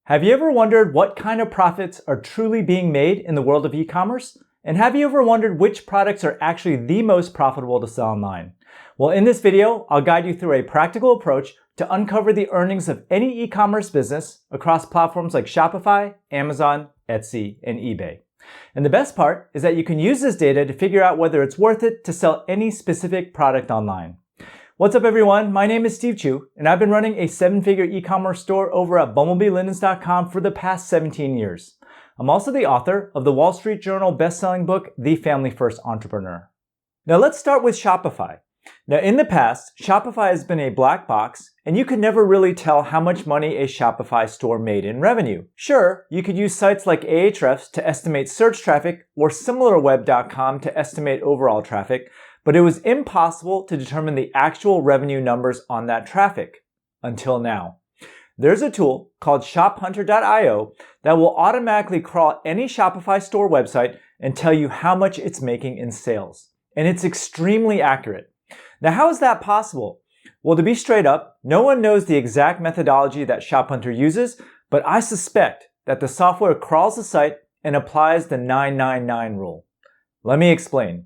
Have you ever wondered what kind of profits are truly being made in the world of e-commerce? And have you ever wondered which products are actually the most profitable to sell online? Well, in this video, I'll guide you through a practical approach to uncover the earnings of any e-commerce business across platforms like Shopify, Amazon, Etsy, and eBay. And the best part is that you can use this data to figure out whether it's worth it to sell any specific product online. What's up everyone, my name is Steve Chu, and I've been running a 7-figure e-commerce store over at bumblebeelinens.com for the past 17 years. I'm also the author of the Wall Street Journal best-selling book, The Family First Entrepreneur. Now let's start with Shopify. Now in the past, Shopify has been a black box, and you could never really tell how much money a Shopify store made in revenue. Sure, you could use sites like Ahrefs to estimate search traffic or similarweb.com to estimate overall traffic, but it was impossible to determine the actual revenue numbers on that traffic. Until now. There's a tool called shophunter.io that will automatically crawl any Shopify store website and tell you how much it's making in sales. And it's extremely accurate. Now, how is that possible? Well, to be straight up, no one knows the exact methodology that ShopHunter uses, but I suspect that the software crawls the site and applies the 999 rule. Let me explain.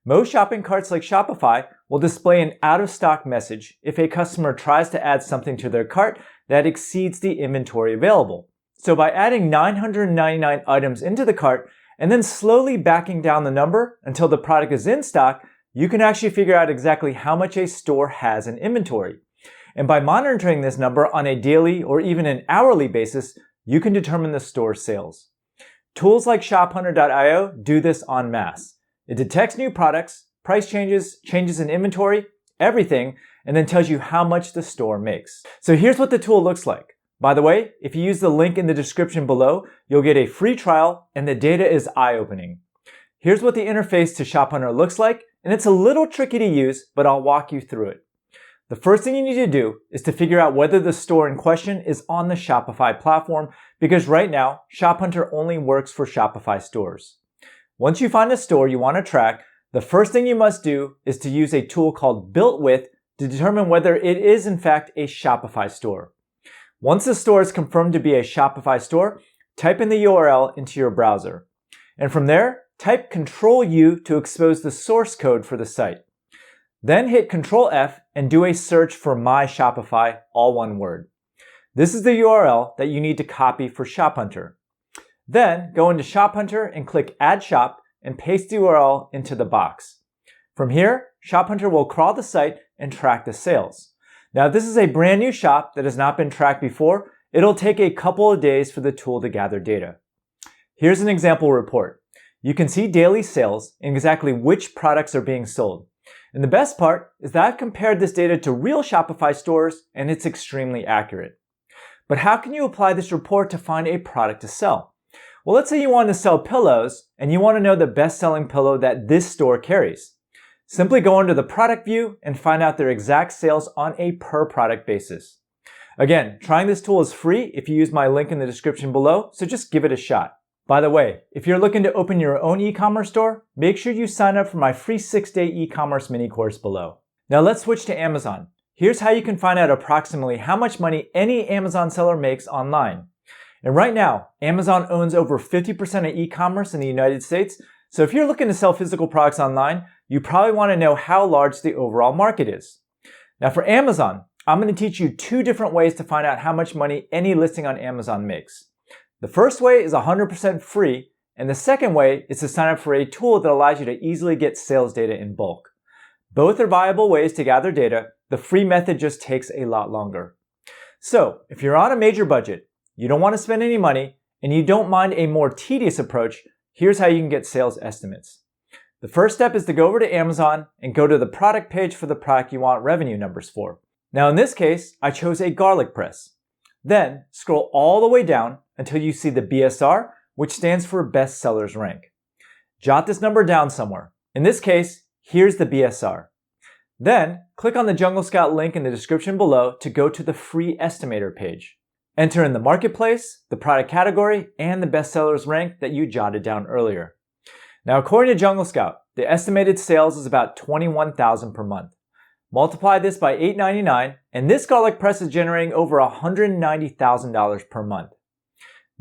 Most shopping carts like Shopify will display an out-of-stock message if a customer tries to add something to their cart that exceeds the inventory available. So by adding 999 items into the cart and then slowly backing down the number until the product is in stock, you can actually figure out exactly how much a store has in inventory. And by monitoring this number on a daily or even an hourly basis, you can determine the store's sales. Tools like shophunter.io do this en masse. It detects new products, price changes, changes in inventory, everything, and then tells you how much the store makes. So here's what the tool looks like. By the way, if you use the link in the description below, you'll get a free trial and the data is eye-opening. Here's what the interface to ShopHunter looks like, and it's a little tricky to use, but I'll walk you through it. The first thing you need to do is to figure out whether the store in question is on the Shopify platform, because right now, ShopHunter only works for Shopify stores. Once you find a store you want to track, the first thing you must do is to use a tool called BuiltWith to determine whether it is in fact a Shopify store. Once the store is confirmed to be a Shopify store, type in the URL into your browser. And from there, type Ctrl-U to expose the source code for the site. Then hit Ctrl-F and do a search for My Shopify, all one word. This is the URL that you need to copy for ShopHunter. Then go into ShopHunter and click Add Shop and paste the URL into the box. From here, ShopHunter will crawl the site and track the sales. Now, if this is a brand new shop that has not been tracked before, it'll take a couple of days for the tool to gather data. Here's an example report. You can see daily sales and exactly which products are being sold. And the best part is that I've compared this data to real Shopify stores and it's extremely accurate. But how can you apply this report to find a product to sell? Well, let's say you want to sell pillows and you want to know the best-selling pillow that this store carries. Simply go into the product view and find out their exact sales on a per product basis. Again, trying this tool is free if you use my link in the description below, so just give it a shot. By the way, if you're looking to open your own e-commerce store, make sure you sign up for my free 6-day e-commerce mini course below. Now let's switch to Amazon. Here's how you can find out approximately how much money any Amazon seller makes online. And right now, Amazon owns over 50% of e-commerce in the United States, so if you're looking to sell physical products online, you probably want to know how large the overall market is. Now for Amazon, I'm going to teach you 2 different ways to find out how much money any listing on Amazon makes. The first way is 100% free, and the second way is to sign up for a tool that allows you to easily get sales data in bulk. Both are viable ways to gather data. The free method just takes a lot longer. So if you're on a major budget, you don't want to spend any money, and you don't mind a more tedious approach, here's how you can get sales estimates. The first step is to go over to Amazon and go to the product page for the product you want revenue numbers for. Now in this case, I chose a garlic press. Then scroll all the way down until you see the BSR, which stands for Best Sellers Rank. Jot this number down somewhere. In this case, here's the BSR. Then click on the Jungle Scout link in the description below to go to the free estimator page. Enter in the marketplace, the product category, and the best sellers rank that you jotted down earlier. Now, according to Jungle Scout, the estimated sales is about $21,000 per month. Multiply this by $8.99, and this garlic press is generating over $190,000 per month.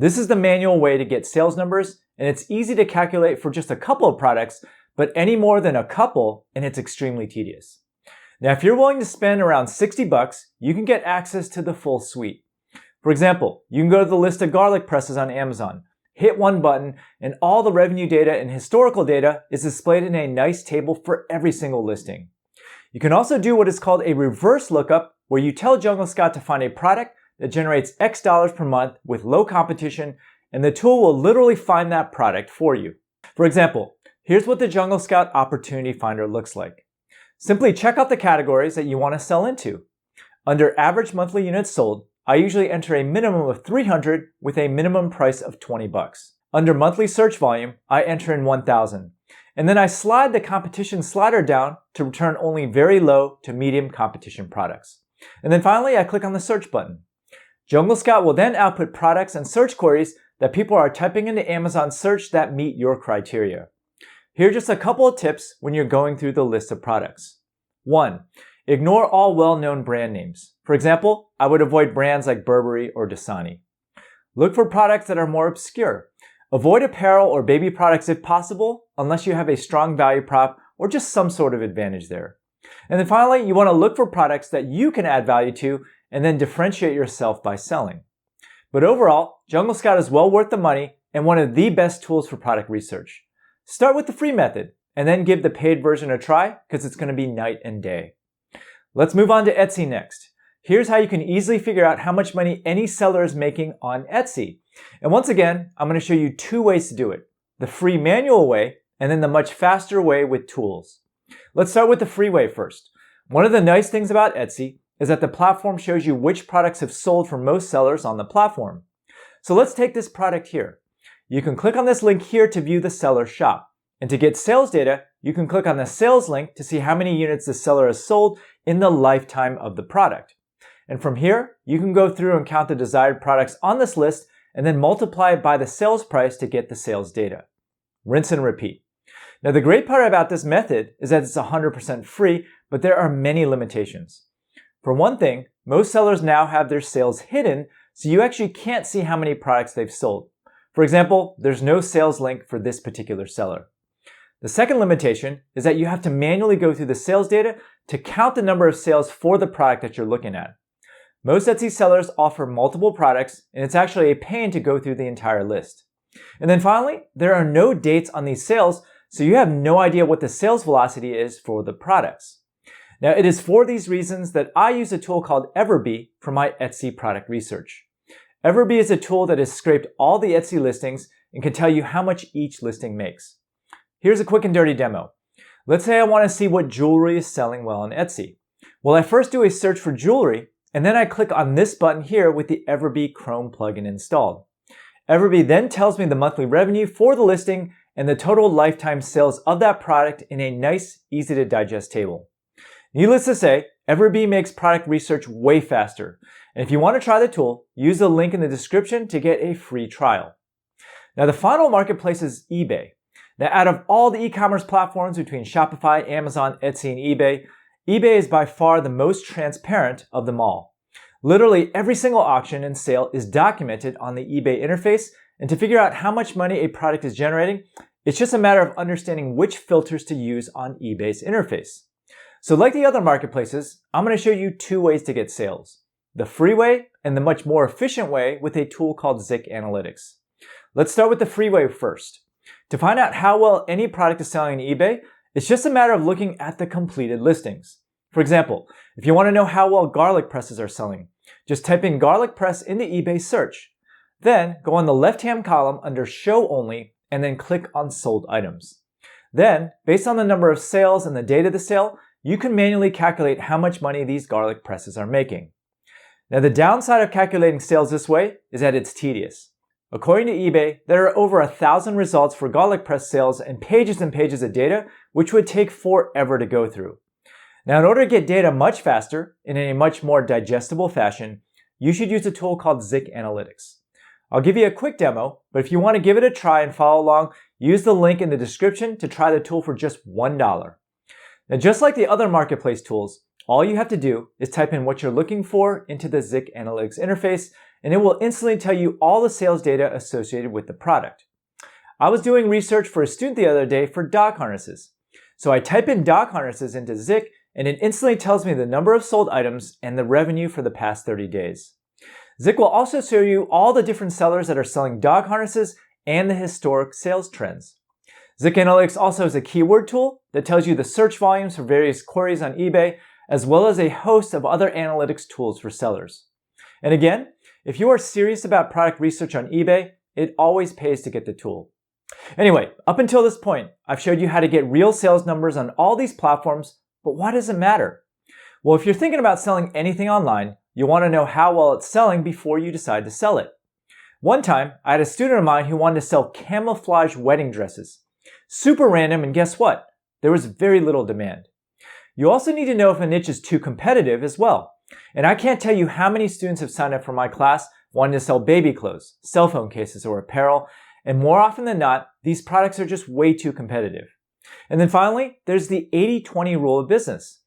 This is the manual way to get sales numbers, and it's easy to calculate for just a couple of products, but any more than a couple, and it's extremely tedious. Now, if you're willing to spend around $60, you can get access to the full suite. For example, you can go to the list of garlic presses on Amazon, hit one button, and all the revenue data and historical data is displayed in a nice table for every single listing. You can also do what is called a reverse lookup, where you tell Jungle Scout to find a product that generates X dollars per month with low competition, and the tool will literally find that product for you. For example, here's what the Jungle Scout Opportunity Finder looks like. Simply check out the categories that you want to sell into. Under average monthly units sold, I usually enter a minimum of 300 with a minimum price of $20. Under monthly search volume, I enter in 1,000. And then I slide the competition slider down to return only very low to medium competition products. And then finally, I click on the search button. Jungle Scout will then output products and search queries that people are typing into Amazon search that meet your criteria. Here are just a couple of tips when you're going through the list of products. 1. Ignore all well-known brand names. For example, I would avoid brands like Burberry or Dasani. Look for products that are more obscure. Avoid apparel or baby products if possible, unless you have a strong value prop or just some sort of advantage there. And then finally, you want to look for products that you can add value to and then differentiate yourself by selling. But overall, Jungle Scout is well worth the money and one of the best tools for product research. Start with the free method and then give the paid version a try, because it's going to be night and day. Let's move on to Etsy next. Here's how you can easily figure out how much money any seller is making on Etsy. And once again, I'm going to show you two ways to do it. The free manual way and then the much faster way with tools. Let's start with the free way first. One of the nice things about Etsy is that the platform shows you which products have sold for most sellers on the platform. So let's take this product here. You can click on this link here to view the seller's shop. And to get sales data, you can click on the sales link to see how many units the seller has sold in the lifetime of the product. And from here, you can go through and count the desired products on this list and then multiply it by the sales price to get the sales data. Rinse and repeat. Now, the great part about this method is that it's 100% free, but there are many limitations. For one thing, most sellers now have their sales hidden, so you actually can't see how many products they've sold. For example, there's no sales link for this particular seller. The second limitation is that you have to manually go through the sales data to count the number of sales for the product that you're looking at. Most Etsy sellers offer multiple products, and it's actually a pain to go through the entire list. And then finally, there are no dates on these sales, so you have no idea what the sales velocity is for the products. Now, it is for these reasons that I use a tool called Everbee for my Etsy product research. Everbee is a tool that has scraped all the Etsy listings and can tell you how much each listing makes. Here's a quick and dirty demo. Let's say I want to see what jewelry is selling well on Etsy. Well, I first do a search for jewelry, and then I click on this button here with the Everbee Chrome plugin installed. Everbee then tells me the monthly revenue for the listing and the total lifetime sales of that product in a nice, easy to digest table. Needless to say, Everbee makes product research way faster. And if you want to try the tool, use the link in the description to get a free trial. Now, the final marketplace is eBay. Now, out of all the e-commerce platforms between Shopify, Amazon, Etsy, and eBay, eBay is by far the most transparent of them all. Literally every single auction and sale is documented on the eBay interface, and to figure out how much money a product is generating, it's just a matter of understanding which filters to use on eBay's interface. So like the other marketplaces, I'm going to show you two ways to get sales. The free way and the much more efficient way with a tool called Zik Analytics. Let's start with the free way first. To find out how well any product is selling on eBay, it's just a matter of looking at the completed listings. For example, if you want to know how well garlic presses are selling, just type in garlic press in the eBay search. Then go on the left-hand column under Show Only and then click on Sold Items. Then, based on the number of sales and the date of the sale, you can manually calculate how much money these garlic presses are making. Now, the downside of calculating sales this way is that it's tedious. According to eBay, there are over 1,000 results for garlic press sales and pages of data, which would take forever to go through. Now, in order to get data much faster and in a much more digestible fashion, you should use a tool called Zik Analytics. I'll give you a quick demo, but if you want to give it a try and follow along, use the link in the description to try the tool for just $1. Now, just like the other marketplace tools, all you have to do is type in what you're looking for into the Zik Analytics interface, and it will instantly tell you all the sales data associated with the product. I was doing research for a student the other day for dog harnesses. So I type in dog harnesses into Zik, and it instantly tells me the number of sold items and the revenue for the past 30 days. Zik will also show you all the different sellers that are selling dog harnesses and the historic sales trends. Zik Analytics also has a keyword tool that tells you the search volumes for various queries on eBay, as well as a host of other analytics tools for sellers. And again, if you are serious about product research on eBay, it always pays to get the tool. Anyway, up until this point, I've showed you how to get real sales numbers on all these platforms, but why does it matter? Well, if you're thinking about selling anything online, you want to know how well it's selling before you decide to sell it. One time, I had a student of mine who wanted to sell camouflage wedding dresses. Super random, and guess what? There was very little demand. You also need to know if a niche is too competitive as well. And I can't tell you how many students have signed up for my class wanting to sell baby clothes, cell phone cases, or apparel, and more often than not, these products are just way too competitive. And then finally, there's the 80-20 rule of business.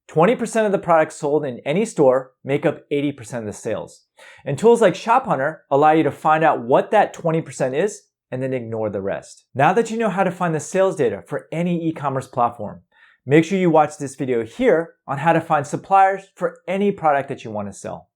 20% of the products sold in any store make up 80% of the sales. And tools like Shop Hunter allow you to find out what that 20% is and then ignore the rest. Now that you know how to find the sales data for any e-commerce platform, make sure you watch this video here on how to find suppliers for any product that you want to sell.